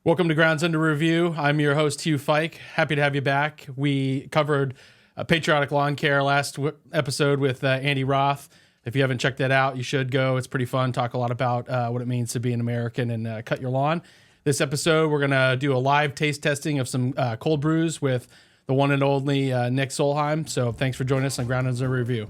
Welcome to Grounds Under Review. I'm your host, Hugh Fike. Happy to have you back. We covered patriotic lawn care last episode with Andy Roth. If you haven't checked that out, you should go. It's pretty fun. Talk a lot about what it means to be an American and cut your lawn. This episode, we're going to do a live taste testing of some cold brews with the one and only Nick Solheim. So thanks for joining us on Grounds Under Review.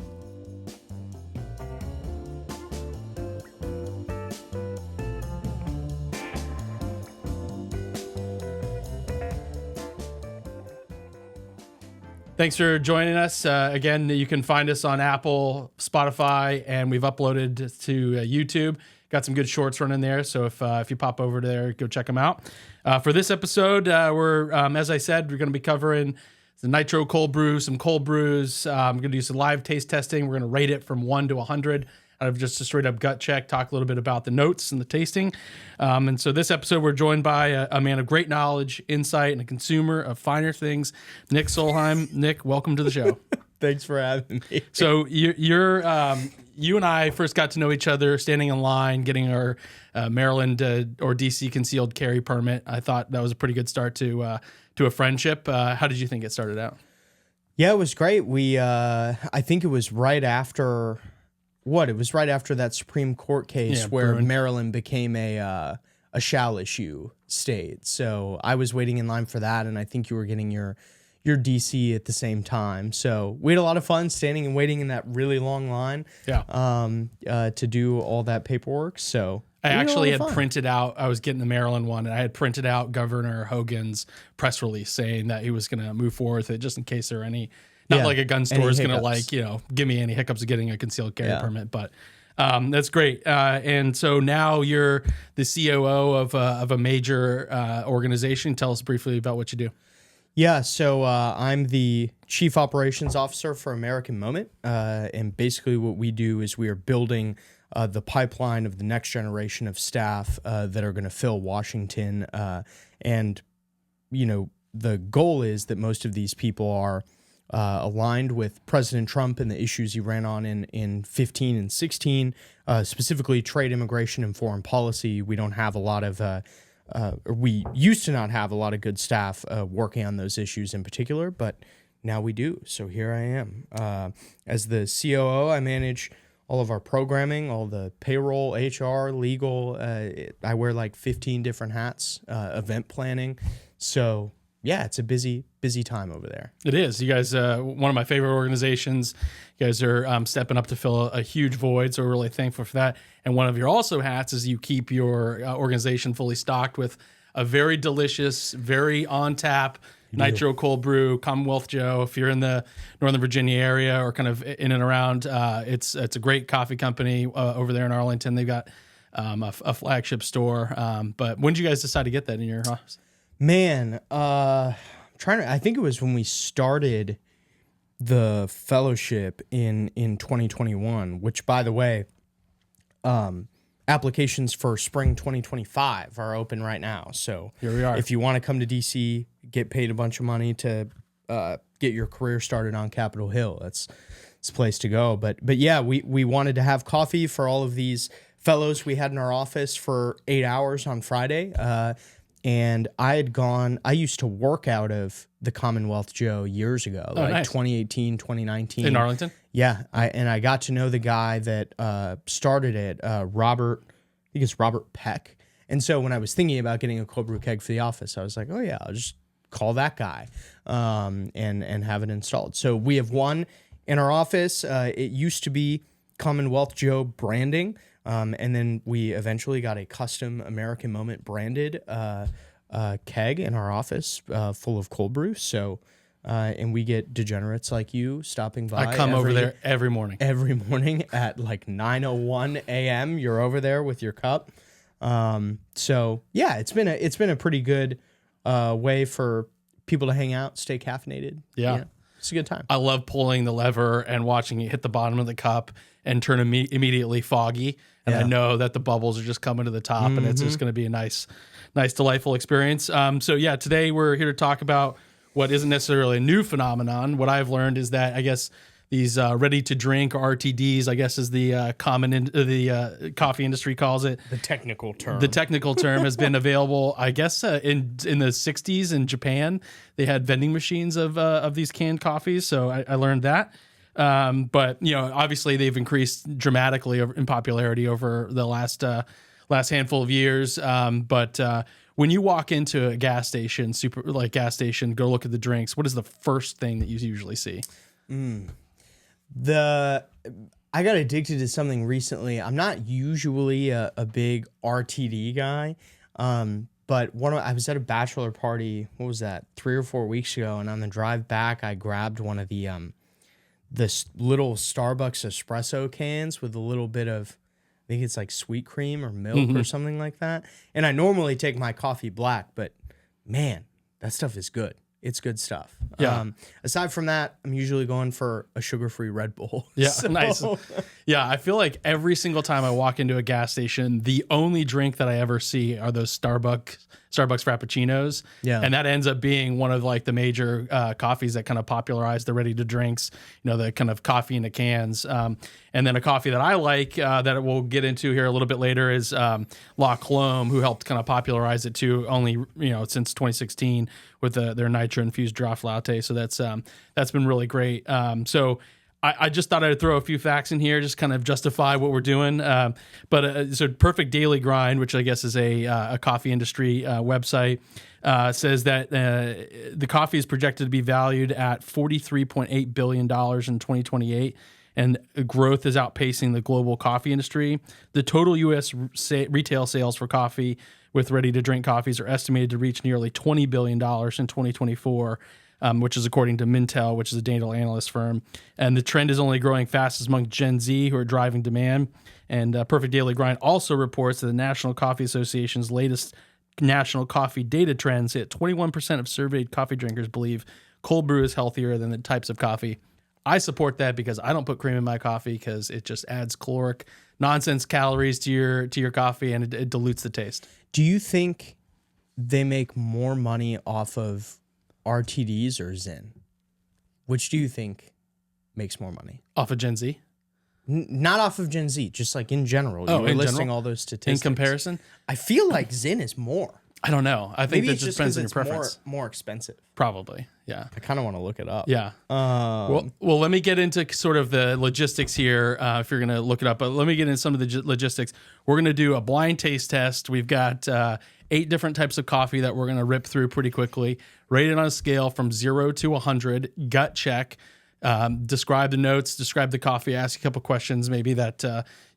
Thanks for joining us. Again, you can find us on Apple, Spotify, and we've uploaded to YouTube. Got some good shorts running there, so if you pop over there, go check them out. For this episode, we're as I said, we're going to be covering the nitro cold brew, some cold brews. I'm going to do some live taste testing. We're going to rate it from 1 to 100 out of just a straight up gut check. Talk a little bit about the notes and the tasting. And so this episode, we're joined by a man of great knowledge, insight, and a consumer of finer things, Nick Solheim. Nick, welcome to the show. Thanks for having me. So you and I first got to know each other standing in line, getting our Maryland or DC concealed carry permit. I thought that was a pretty good start to a friendship. How did you think it started out? Yeah, it was great. I think it was right after it was right after that Supreme Court case where Brew. Maryland became a shall issue state. So I was waiting in line for that, and I think you were getting your DC at the same time. So we had a lot of fun standing and waiting in that really long line. To do all that paperwork. So I actually had printed out, I was getting the Maryland one, and I had printed out Governor Hogan's press release saying that he was going to move forward with it just in case there are any, not like a gun store is going to give me any hiccups of getting a concealed carry permit, but that's great. And so now you're the COO of a major organization. Tell us briefly about what you do. Yeah, so I'm the Chief Operations Officer for American Moment, and basically what we do is we are building the pipeline of the next generation of staff that are going to fill Washington, and the goal is that most of these people are aligned with President Trump and the issues he ran on in 15 and 16, specifically trade, immigration, and foreign policy. We don't have a lot of we used to not have a lot of good staff working on those issues in particular, but now we do. So here I am. As the COO, I manage all of our programming, all the payroll, HR, legal. I wear like 15 different hats, event planning. So yeah, it's a busy time over there. It is. You guys, one of my favorite organizations. You guys are stepping up to fill a huge void, so we're really thankful for that. And one of your also hats is you keep your organization fully stocked with a very delicious, very on tap nitro cold brew, Commonwealth Joe. If you're in the Northern Virginia area or kind of in and around, it's a great coffee company over there in Arlington. They've got a flagship store. But when did you guys decide to get that in your office? Man, I think it was when we started the fellowship in 2021, which, by the way, applications for spring 2025 are open right now. So here we are. If you want to come to DC, get paid a bunch of money to get your career started on Capitol Hill, it's a place to go. But yeah, we wanted to have coffee for all of these fellows we had in our office for 8 hours on Friday. And I used to work out of the Commonwealth Joe years ago, nice. 2018, 2019. In Arlington? Yeah. I got to know the guy that started it, Robert, I think it's Robert Peck. And so when I was thinking about getting a cold brew keg for the office, I was like, oh yeah, I'll just call that guy and have it installed. So we have one in our office. It used to be Commonwealth Joe branding. And then we eventually got a custom American Moment branded keg in our office full of cold brew. So, and we get degenerates like you stopping by. I come over there every morning. Every morning at like 9:01 a.m. You're over there with your cup. So yeah, it's been a pretty good way for people to hang out, stay caffeinated. Yeah. It's a good time. I love pulling the lever and watching it hit the bottom of the cup and turn immediately foggy. And I know that the bubbles are just coming to the top, and it's just going to be a nice, delightful experience. So yeah, today we're here to talk about what isn't necessarily a new phenomenon. What I've learned is that I guess these ready to drink, or RTDs, I guess is the coffee industry calls it. The technical term. The technical term has been available, I guess, in the 60s in Japan. They had vending machines of these canned coffees, so I learned that. But obviously they've increased dramatically in popularity over the last handful of years. But when you walk into a gas station, go look at the drinks, what is the first thing that you usually see? I got addicted to something recently. I'm not usually a big RTD guy, but I was at a bachelor party. What was that? 3 or 4 weeks ago, and on the drive back, I grabbed one of the little Starbucks espresso cans with a little bit of, I think it's like sweet cream or milk or something like that. And I normally take my coffee black, but man, that stuff is good. It's good stuff. Yeah. Aside from that, I'm usually going for a sugar-free Red Bull. Yeah, So- nice. Yeah, I feel like every single time I walk into a gas station, the only drink that I ever see are those Starbucks Frappuccinos. Yeah. And that ends up being one of like the major coffees that kind of popularized the ready to drinks, the kind of coffee in the cans. And then a coffee that I like that we'll get into here a little bit later is La Colombe, who helped kind of popularize it too, only, since 2016 with their nitro infused draft latte. So that's been really great. So I just thought I'd throw a few facts in here, just kind of justify what we're doing. So Perfect Daily Grind, which I guess is a coffee industry website, says that the coffee is projected to be valued at $43.8 billion in 2028, and growth is outpacing the global coffee industry. The total U.S. retail sales for coffee with ready-to-drink coffees are estimated to reach nearly $20 billion in 2024, which is according to Mintel, which is a data analyst firm. And the trend is only growing fastest among Gen Z, who are driving demand. And Perfect Daily Grind also reports that the National Coffee Association's latest national coffee data trends hit 21% of surveyed coffee drinkers believe cold brew is healthier than the types of coffee. I support that because I don't put cream in my coffee because it just adds caloric nonsense calories to your coffee, and it dilutes the taste. Do you think they make more money off of RTDs or Zen? Which do you think makes more money? Off of Gen Z? Not off of Gen Z, just like in general. You were listing all those statistics. In comparison? I feel like Zen is more. I don't know. I think Maybe that just depends on your preference. More expensive. Probably, yeah. I kind of want to look it up. Yeah. Well, let me get into sort of the logistics here if you're going to look it up. But let me get into some of the logistics. We're going to do a blind taste test. We've got 8 different types of coffee that we're going to rip through pretty quickly. Rated on a scale from 0 to 100. Gut check. Describe the notes. Describe the coffee. Ask a couple questions maybe that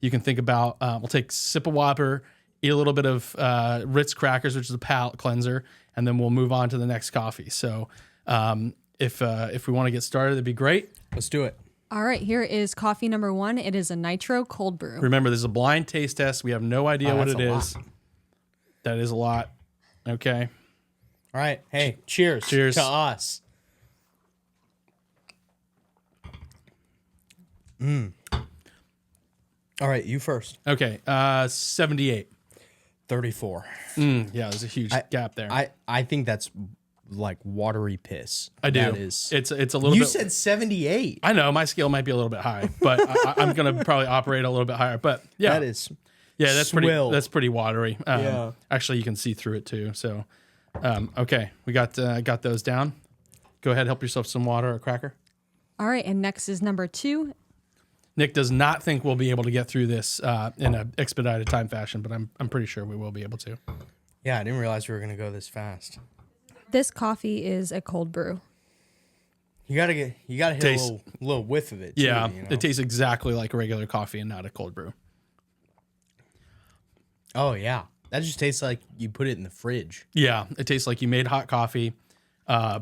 you can think about. We'll take a sip of water. Eat a little bit of Ritz crackers, which is a palate cleanser, and then we'll move on to the next coffee. So if we want to get started, that'd be great. Let's do it. All right, here is coffee number 1. It is a nitro cold brew. Remember, this is a blind taste test. We have no idea what it is. That is a lot. Okay. All right. Hey, cheers. Cheers. To us. All right, you first. Okay. 78. 34. Yeah, there's a huge gap there. I think that's like watery piss. I do. That is. It's a little bit. You said 78. I know my scale might be a little bit high, but I'm gonna probably operate a little bit higher. But yeah, That is. that's swill. pretty watery. Yeah. Actually, you can see through it too. So, okay, we got those down. Go ahead, help yourself some water or a cracker. All right, and next is number 2. Nick does not think we'll be able to get through this in an expedited time fashion, but I'm pretty sure we will be able to. Yeah, I didn't realize we were gonna go this fast. This coffee is a cold brew. You gotta hit a little whiff of it. Too, Yeah, you know? it tastes exactly like a regular coffee and not a cold brew. Oh yeah, that just tastes like you put it in the fridge. Yeah, it tastes like you made hot coffee,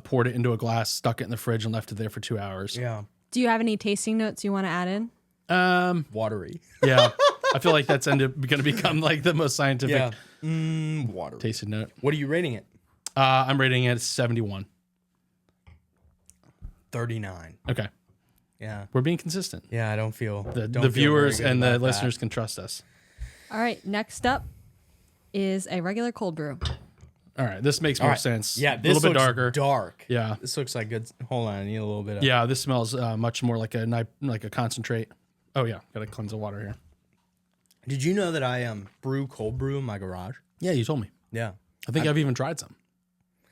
poured it into a glass, stuck it in the fridge, and left it there for 2 hours. Yeah, Do you have any tasting notes you want to add in? watery. Yeah, I feel like that's going to become like the most scientific Watery. tasting note. What are you rating it? I'm rating it 71. 39. Okay, Yeah. we're being consistent. Yeah, I don't feel The don't feel viewers very good and the about that. listeners can trust us. All right, next up is a regular cold brew. All right, this makes more sense. Yeah, a this little bit looks darker. dark. Yeah, This looks like good. Hold on, I need a little bit of. yeah. This smells much more like a concentrate. Oh yeah, gotta cleanse the water here. Did you know that I brew cold brew in my garage? Yeah, you told me. Yeah. I think I've even tried some.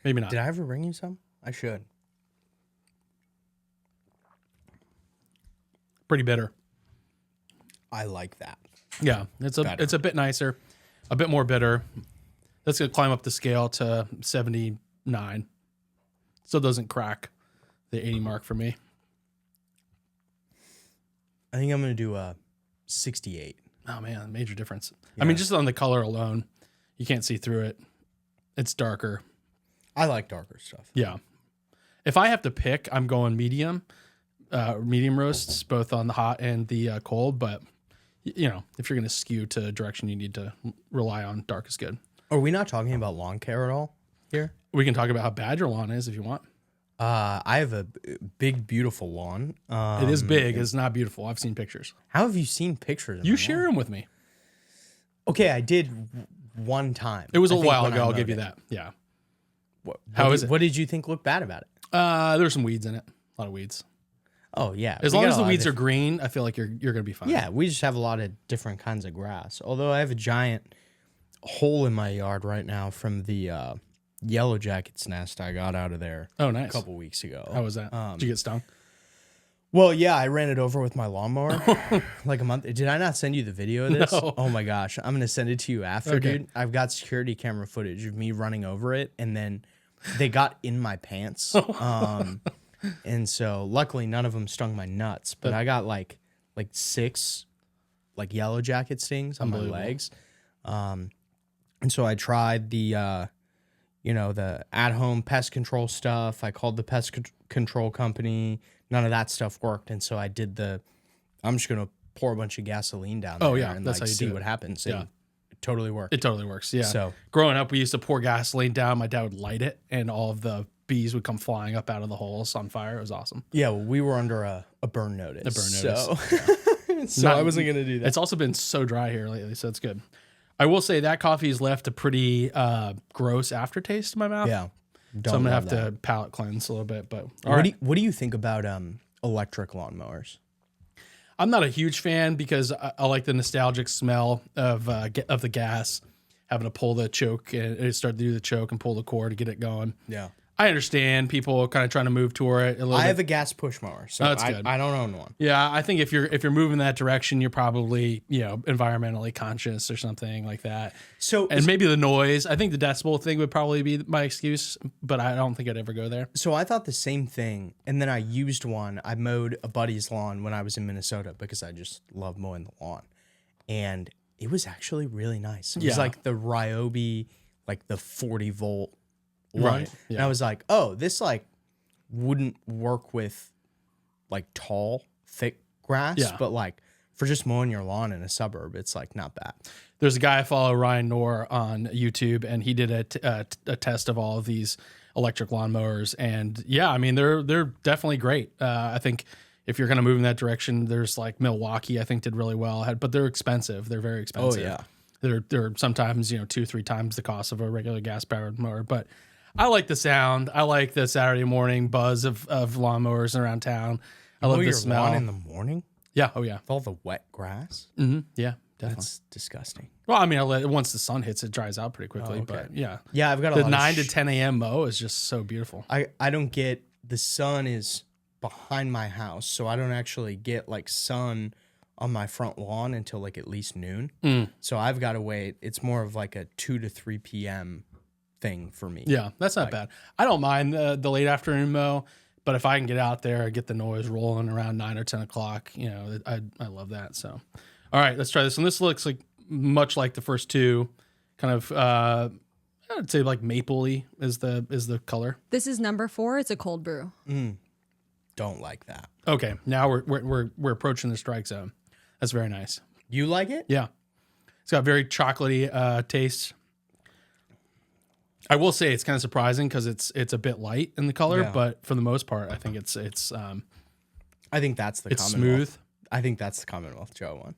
Maybe not. Did I ever bring you some? I should. Pretty bitter. I like that. Yeah, it's a bit nicer, a bit more bitter. That's gonna climb up the scale to 79. Still doesn't crack the 80 mark for me. I think I'm gonna do a 68. Oh man, major difference. Yeah. I mean, just on the color alone, you can't see through it. It's darker. I like darker stuff. Yeah. If I have to pick, I'm going medium roasts, both on the hot and the cold. But you know, if you're going to skew to a direction, you need to rely on dark is good. Are we not talking about lawn care at all here? We can talk about how bad your lawn is if you want. I have a big, beautiful lawn. It is big. It's not beautiful. I've seen pictures. How have you seen pictures? Of You my share lawn? them with me. Okay, I did one time. It was I a think, while when ago. I I'll give you mowed that. Yeah. How is it? What did you think looked bad about it? There's some weeds in it. A lot of weeds. Oh yeah. As we long got as a the lot of weeds are green, I feel like you're gonna be fine. Yeah, we just have a lot of different kinds of grass. Although I have a giant hole in my yard right now from the yellow jacket's nest I got out of there Oh, nice. a couple weeks ago. How was that? Did you get stung? Well, yeah, I ran it over with my lawnmower like a month. Did I not send you the video of this? No. Oh my gosh, I'm gonna send it to you after, Okay. dude. I've got security camera footage of me running over it, and then they got in my pants. And so luckily none of them stung my nuts, but I got like 6 like yellow jacket stings on my legs. And so I tried the the at-home pest control stuff. I called the pest control company. None of that stuff worked, and so I did I'm just gonna pour a bunch of gasoline down there and that's like how you see do what it. happens. Yeah. And it totally worked. It totally works. Yeah. So- growing up, we used to pour gasoline down. My dad would light it, and all of the bees would come flying up out of the holes on fire. It was awesome. Yeah, well, we were under a burn notice. A burn notice. So I wasn't gonna do that. It's also been so dry here lately, so it's good. I will say that coffee has left a pretty gross aftertaste in my mouth. Yeah. So I'm gonna have to palate cleanse a little bit. But What do you think about electric lawnmowers? I'm not a huge fan because I like the nostalgic smell of the gas, having to pull the choke and start to do the choke and pull the cord to get it going. Yeah. I understand people kind of trying to move toward it a little I bit. have a gas push mower, so That's good. I don't own one. Yeah, I think if you're moving that direction, you're probably environmentally conscious or something like that. So And maybe the noise. I think the decibel thing would probably be my excuse, but I don't think I'd ever go there. So I thought the same thing, and then I used one. I mowed a buddy's lawn when I was in Minnesota because I just love mowing the lawn, and it was actually really nice. It was Yeah. like the Ryobi, like the 40-volt one. Right, And yeah. I was like, oh, this like wouldn't work with like tall, thick grass, Yeah. but like for just mowing your lawn in a suburb, it's like not bad. There's a guy I follow, Ryan Knorr, on YouTube, and he did a test of all of these electric lawnmowers. And yeah, I mean, they're definitely great. I think if you're going to move in that direction, there's like Milwaukee, I think did really well, but they're expensive. They're very expensive. yeah. They're sometimes, 2-3 times the cost of a regular gas powered mower. But I like the sound. I like the Saturday morning buzz of lawnmowers around town. I love Mow the your smell. lawn in the morning Yeah. Oh yeah. with all the wet grass. Yeah. Definitely. That's disgusting. Well, I mean, once the sun hits, it dries out pretty quickly. Oh, okay. But yeah. Yeah, I've got a The lot 9 of to 10 a.m. mow is just so beautiful. I don't get the sun is behind my house, so I don't actually get like sun on my front lawn until like at least noon. So I've got to wait. It's more of like a 2 to 3 p.m. thing for me. Yeah, that's not bad. I don't mind the late afternoon mow, but if I can get out there and get the noise rolling around 9 or 10 o'clock, I love that. So, all right, let's try this one. This looks like much like the first two, kind of. I'd say like mapley is the color. This is number 4. It's a cold brew. Don't like that. Okay, now we're approaching the strike zone. That's very nice. You like it? Yeah, it's got very chocolatey taste. I will say it's kind of surprising because it's a bit light in the color, Yeah. but for the most part, I think it's I think that's the it's Commonwealth. smooth. I think that's the Commonwealth Joe one.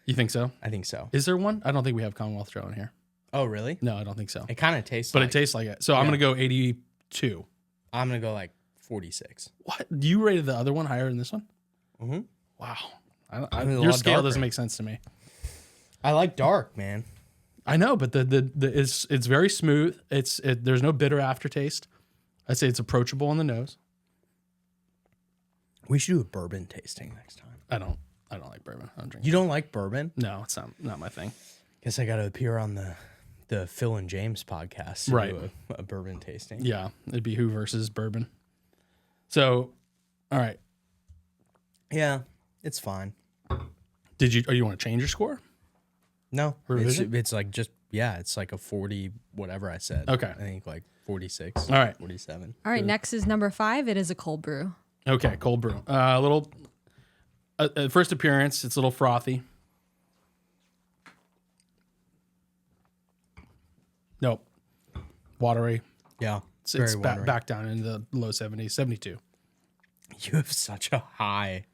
You think so? I think so. Is there one? I don't think we have Commonwealth Joe in here. Oh, really? No, I don't think so. It kind of tastes But like it tastes like it. So I'm going to go 82. I'm going to go like 46. What? You rated the other one higher than this one? Mm-hmm. Wow. I mean, a Your lot scale darker. doesn't make sense to me. I like dark, man. I know, but it's very smooth. There's no bitter aftertaste. I'd say it's approachable on the nose. We should do a bourbon tasting next time. I don't like bourbon. I don't drink. You don't like bourbon? No, it's not my thing. Guess I got to appear on the Phil and James podcast to Right. do a bourbon tasting. Yeah, it'd be who versus bourbon. So, all right. Yeah, it's fine. You want to change your score? No, Revision? it's like it's like a 40 whatever I said. Okay. I think like 46. All right. 47. All right, next is number 5. It is a cold brew. Okay, cold brew. A little first appearance. It's a little frothy. Nope. Watery. Yeah, It's very watery. back down in the low 70s, 72. You have such a high.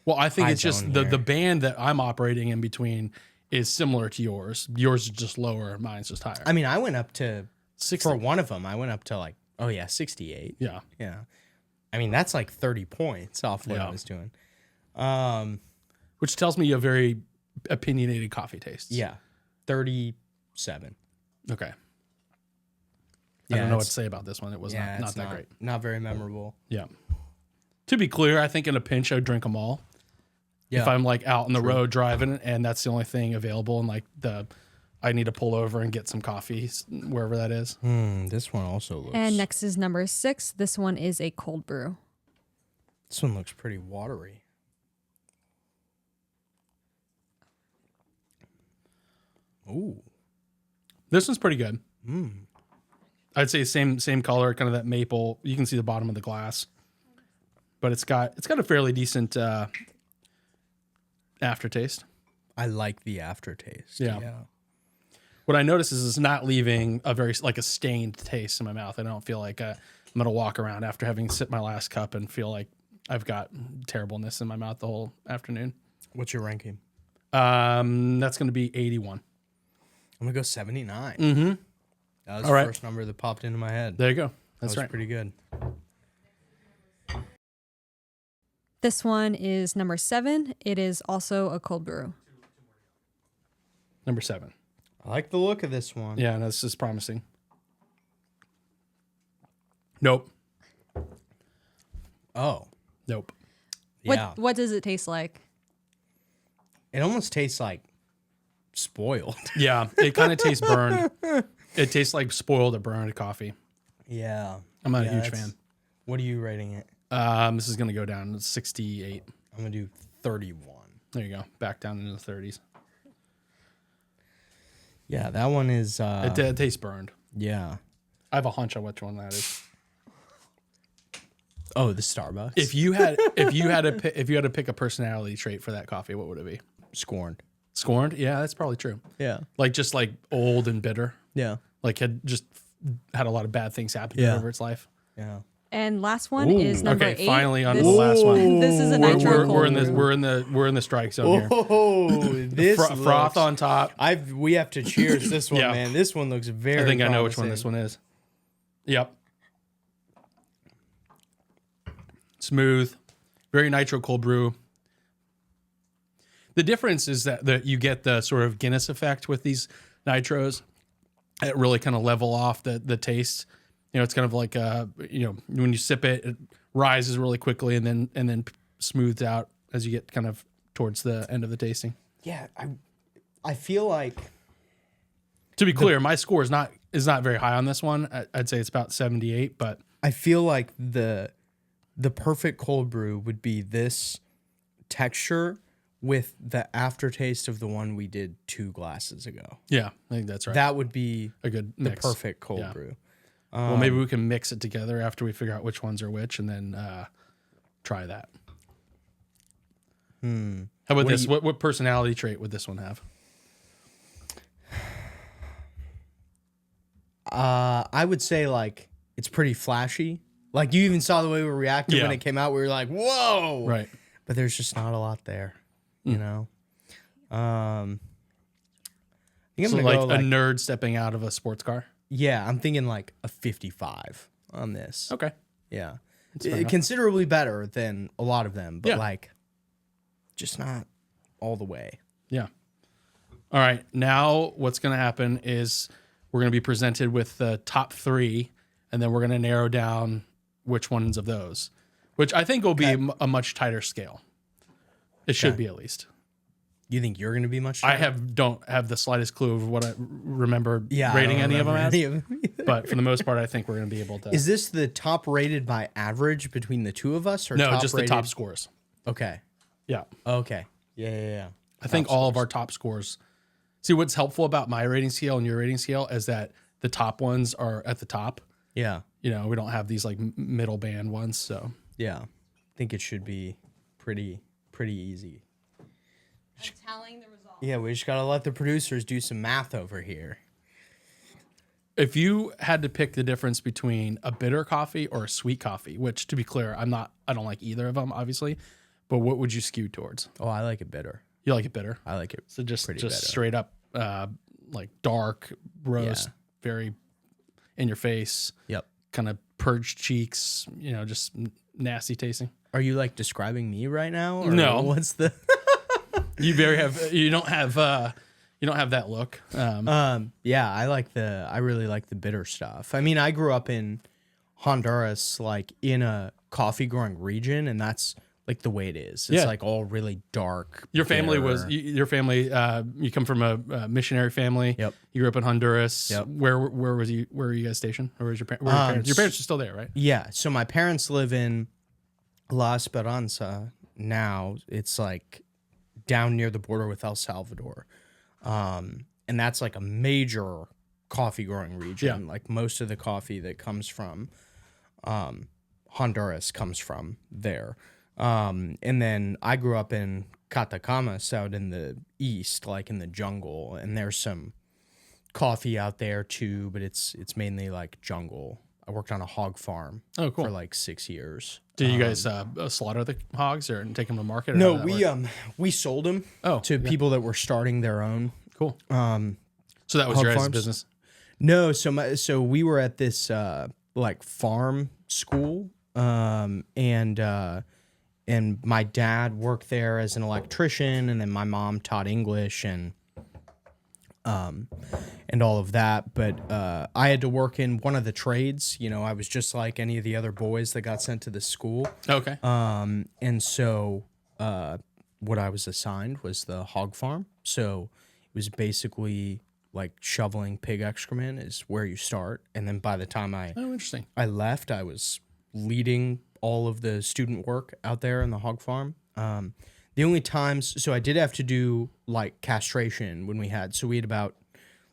Well, I think High it's just zone the here. band that I'm operating in between is similar to yours. Yours is just lower, mine's just higher. I mean, I went up to 60. for one of them. I went up to like 68. Yeah. Yeah. I mean, that's like 30 points off what Yeah. I was doing. Which tells me you have very opinionated coffee tastes. Yeah. 37. Okay. I Yeah, don't know what it's- to say about this one. It was Yeah, not it's that great. Not very memorable. Yeah. To be clear, I think in a pinch, I'd drink them all. Yeah. If I'm like out on the road driving and that's the only thing available and like I need to pull over and get some coffee wherever that is. This one also looks. And next is number 6. This one is a cold brew. This one looks pretty watery. Ooh. This one's pretty good. I'd say same color, kind of that maple. You can see the bottom of the glass, but it's got a fairly decent aftertaste. I like the aftertaste. Yeah. What I notice is it's not leaving a very like a stained taste in my mouth. I don't feel like I'm gonna walk around after having sipped my last cup and feel like I've got terribleness in my mouth the whole afternoon. What's your ranking? That's gonna be 81. I'm gonna go 79. Mm-hmm. That was All the right. first number that popped into my head. There you go. That That's was right. pretty good. This one is number 7. It is also a cold brew. Number 7. I like the look of this one. Yeah, no, this is promising. Nope. Oh, Nope. yeah. What does it taste like? It almost tastes like spoiled. Yeah, it kind of tastes burned. It tastes like spoiled or burned coffee. Yeah. I'm not a Yeah, huge that's- fan. What are you rating it? This is gonna go down to 68. I'm gonna do 31. There you go. Back down into the 30s. Yeah, that one is. It tastes burned. Yeah. I have a hunch on which one that is. Oh, the Starbucks. If you had to pick a personality trait for that coffee, what would it be? Scorned. Scorned? Yeah, that's probably true. Yeah. Like just like old and bitter. Yeah. Like had a lot of bad things happen to it Yeah. over its life. Yeah. And last one is number 8. Okay, finally on this, to the last one. This is a nitro cold We're in brew. we're in the strike zone here. Oh, this Froth on top. We have to cheers this one, Yeah. man. This one looks very. I think I know which one promising. this one is. Yep. Smooth, very nitro cold brew. The difference is that you get the sort of Guinness effect with these nitros. It really kind of level off the taste. You know, it's kind of like when you sip it, it rises really quickly and then smooths out as you get kind of towards the end of the tasting. Yeah, I feel like To be clear, my score is not very high on this one. I'd say it's about 78, but I feel like the perfect cold brew would be this texture with the aftertaste of the one we did 2 glasses ago. yeah, I think that's right. That would be A good the mix. perfect cold Yeah. brew. Well, maybe we can mix it together after we figure out which ones are which, and then try that. How about this? What personality trait would this one have? I would say like it's pretty flashy. Like you even saw the way we reacted when Yeah. it came out. We were like, "Whoa!" Right. But there's just not a lot there, you know. I think I'm So gonna like go a nerd stepping out of a sports car. yeah, I'm thinking like a 55 on this. Okay. Yeah. fair enough. Considerably better than a lot of them, but Yeah. like just not all the way. Yeah. All right. Now what's going to happen is we're going to be presented with the top 3, and then we're going to narrow down which ones of those, which I think will be a much tighter scale. It should be, at least. You think you're going to be much I tighter? don't have the slightest clue of what I remember I rating don't any of them remember as, any of them either. but for the most part, I think we're going to be able to. Is this the top rated by average between the two of us, or No, top just rated? the top scores. Okay. Yeah. Okay. Yeah. I think all of our top scores. See, what's helpful about my rating scale and your rating scale is that the top ones are at the top. Yeah. You know, we don't have these like middle band ones. So Yeah. I think it should be pretty easy. I'm tallying the results. Yeah, we just gotta let the producers do some math over here. if you had to pick the difference between a bitter coffee or a sweet coffee, which to be clear, I don't like either of them, obviously, but what would you skew towards? Oh, I like it bitter. You like it bitter? I like it. So just bitter. straight up, like dark roast, Yeah. very in your face, Yep. kind of purged cheeks, just nasty tasting. Are you like describing me right now? Or No. What's the? You don't have that look. Yeah, I really like the bitter stuff. I mean, I grew up in Honduras, like in a coffee growing region, and that's like the way it is. It's Yeah. like all really dark. Your family bitter. you come from a missionary family. Yep. You grew up in Honduras. Yep. Where were you guys stationed? Or was your parents? Your parents are still there, right? Yeah. So my parents live in La Esperanza now. It's like down near the border with El Salvador. And that's like a major coffee growing region. Yeah. Like most of the coffee that comes from Honduras comes from there. And then I grew up in Catacamas out in the east, like in the jungle, and there's some coffee out there too, but it's mainly like jungle. I worked on a hog farm Oh, cool. for like 6 years. Did you guys slaughter the hogs or take them to market? Or No, how did that work? we sold them to yeah. people that were starting their own. Cool. So that was hog your guys' farms? business. No, so we were at this like farm school, and my dad worked there as an electrician, and then my mom taught English and all of that. But I had to work in one of the trades. I was just like any of the other boys that got sent to the school. Okay. And so what I was assigned was the hog farm. So it was basically like shoveling pig excrement is where you start. And then by the time Oh, interesting. I left, I was leading all of the student work out there in the hog farm. The only times, so I did have to do like castration when we had about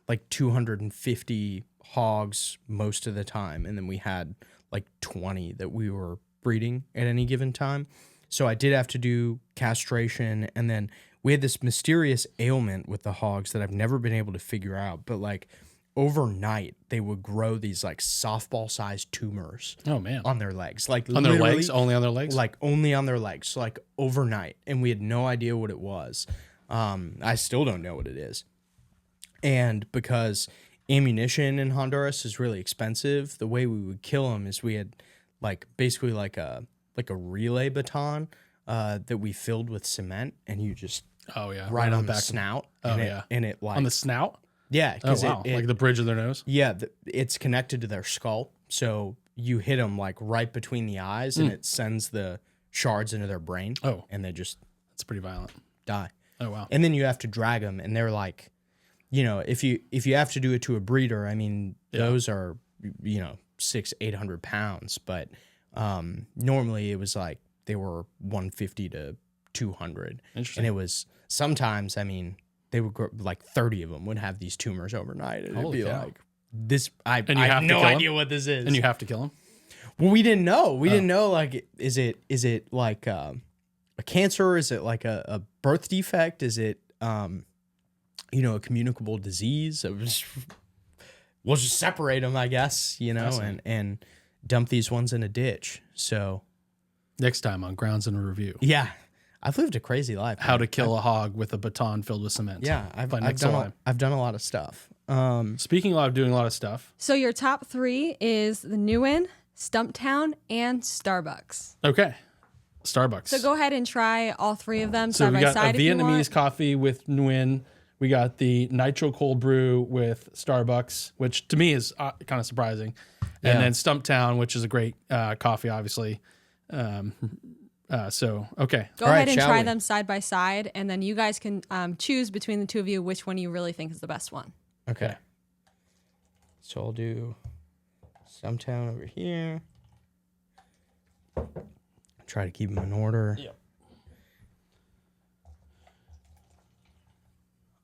like 250 hogs most of the time. And then we had like 20 that we were breeding at any given time. So I did have to do castration. And then we had this mysterious ailment with the hogs that I've never been able to figure out. But like overnight, they would grow these like softball sized tumors. Oh man. On their legs. Like On their literally, legs? Only on their legs? like only on their legs, like overnight, and we had no idea what it was. I still don't know what it is. And because ammunition in Honduras is really expensive, the way we would kill them is we had like basically like a relay baton that we filled with cement, and you just right on the snout. And it like on the snout. Yeah, Oh wow, like the bridge of their nose. Yeah, it's connected to their skull, so you hit them like right between the eyes, and it sends the shards into their brain. Oh. And they just That's pretty violent. die. Oh wow. And then you have to drag them, and they're like, if you have to do it to a breeder, I mean, those are 600-800 pounds, but normally it was like they were 150 to 200. Interesting. And it was sometimes, I mean, they would grow, like 30 of them would have these tumors overnight, and Holy it'd be cow. like this. I you have have to no kill 'em? idea what this is. And you have to kill them. Well, we didn't know. We didn't know. Like, is it like a cancer? Is it like a birth defect? Is it a communicable disease? We'll just separate them, I guess. And dump these ones in a ditch. So Next time on Grounds and Review. yeah, I've lived a crazy life. How to Kill a Hog with a Baton Filled with Cement. Yeah, by Nick Solheim. I've done a lot of stuff. Speaking of doing a lot of stuff. So your top 3 is the Nguyen, Stumptown, and Starbucks. Okay. Starbucks. So go ahead and try all 3 of them So side we by got side a if you Vietnamese want. coffee with Nguyen. We got the nitro cold brew with Starbucks, which to me is kind of surprising. Yeah. And then Stumptown, which is a great coffee, obviously. So, okay. Go All right, ahead and shall try we? them side by side, and then you guys can choose between the 2 of you which one you really think is the best one. Okay. So I'll do Stumptown over here. Try to keep them in order. Yep.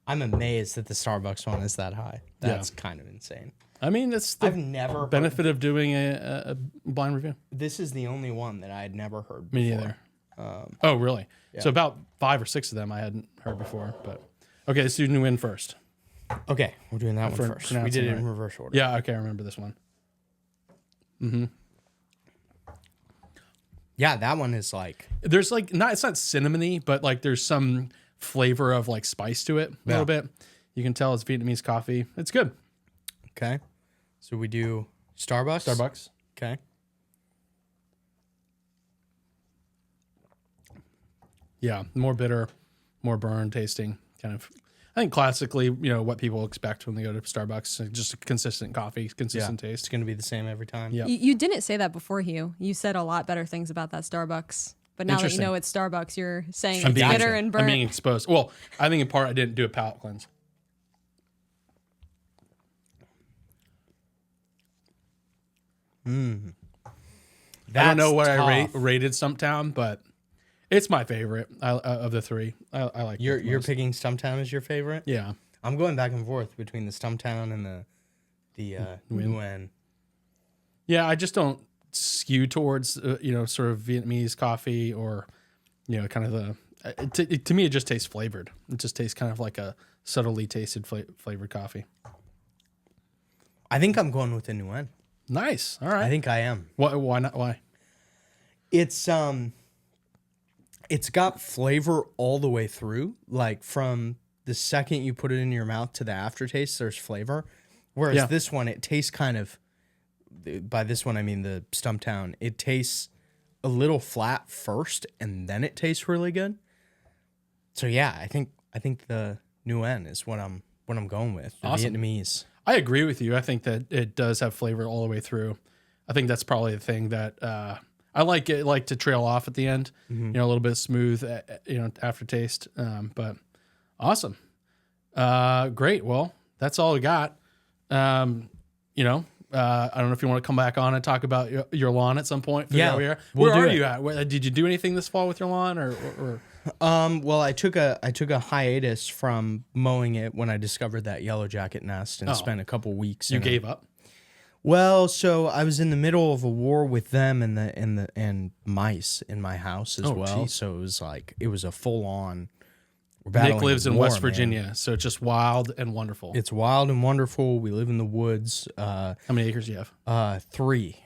I'm amazed that the Starbucks one is that high. That's kind of insane. I mean, that's the I've never benefit of doing a blind review. This is the only one that I had never heard Me before. neither. Oh, really? So about 5 or 6 of them I hadn't heard before. But okay, let's do Nguyen first. Okay, we're doing that one For first. We pronouncing did it right. in reverse order. Yeah, okay, I remember this one. Yeah, that one is like There's like it's not cinnamony, but like there's some flavor of like spice to it a little bit. You can tell it's Vietnamese coffee. It's good. okay. So we do Starbucks. Starbucks. Okay. Yeah, more bitter, more burn tasting. Kind of, I think classically, what people expect when they go to Starbucks, just a consistent coffee, consistent It's taste. going to be the same every time. Yeah. You didn't say that before, Hugh. You said a lot better things about that Starbucks. But now that you Interesting. know it's Starbucks, you're saying I'm it's being- bitter and I'm burnt. being exposed. Well, I think in part I didn't do a palate cleanse. I don't know what I rated Stumptown, but it's my favorite of the 3. I like You're it most. picking Stumptown as your favorite? Yeah. I'm going back and forth between the Stumptown and the Nguyen. Yeah, I just don't skew towards sort of Vietnamese coffee or kind of the to me it just tastes flavored. It just tastes kind of like a subtly tasted flavored coffee. I think I'm going with the Nguyen. Nice. All right. I think I am. Why not? Why? It's got flavor all the way through. Like from the second you put it in your mouth to the aftertaste, there's flavor. Whereas Yeah. this one, it tastes kind of. By this one, I mean the Stumptown. It tastes a little flat first, and then it tastes really good. So yeah, I think the Nguyen is what I'm going with. The Awesome. Vietnamese. I agree with you. I think that it does have flavor all the way through. I think that's probably the thing that I like to trail off at the end. A little bit smooth, aftertaste. But awesome. Great. Well, that's all we got. I don't know if you want to come back on and talk about your lawn at some point. Yeah, Where we'll do are it. you at? Did you do anything this fall with your lawn or? Well, I took a hiatus from mowing it when I discovered that yellow jacket nest and spent a couple weeks. You in gave it. up? Well, so I was in the middle of a war with them and mice in my house as well. geez. So it was a full on. Nick lives in West Virginia, so it's just wild and wonderful. It's wild and wonderful. We live in the woods. How many acres do you have? 3.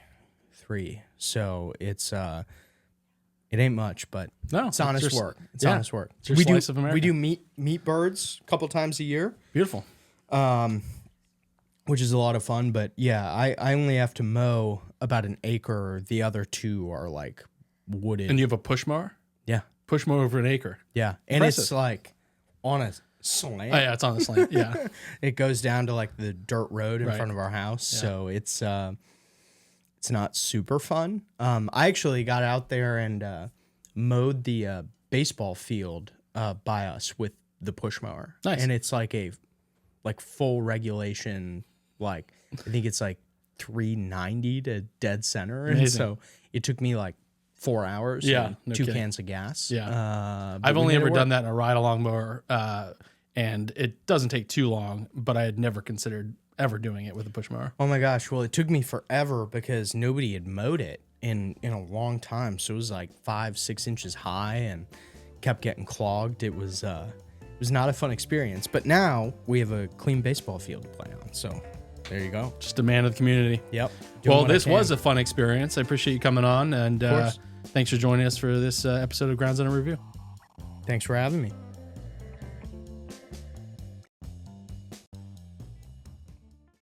So it's it ain't much, but No, it's honest just- work. It's yeah, honest work. it's your we slice do of America. we do meat birds a couple times a year. Beautiful. Which is a lot of fun, but yeah, I only have to mow about an acre. The other 2 are like wooded. And you have a push mower? Yeah, Push mower over an acre. yeah, and it's Impressive. like on a slant. Oh yeah, it's on the slant. Yeah. It goes down to like the dirt road in Right. front of our house, so it's not super fun. I actually got out there and mowed the baseball field by us with the push mower. Nice. And it's like a full regulation. Like I think it's like 390 to dead center, and Amazing. so it took me like 4 hours. Yeah, and no 2 kidding. cans of gas. Yeah. but I've we only made it ever work. done that in a ride along mower, and it doesn't take too long, but I had never considered ever doing it with a push mower. Oh my gosh! Well, it took me forever because nobody had mowed it in a long time. So it was like 5-6 inches high and kept getting clogged. It was not a fun experience. But now we have a clean baseball field to play on. So there you go. Just a man of the community. Yep. Well, this was a fun experience. I appreciate you coming on, and course. thanks for joining us for this episode of Grounds Under Review. Thanks for having me.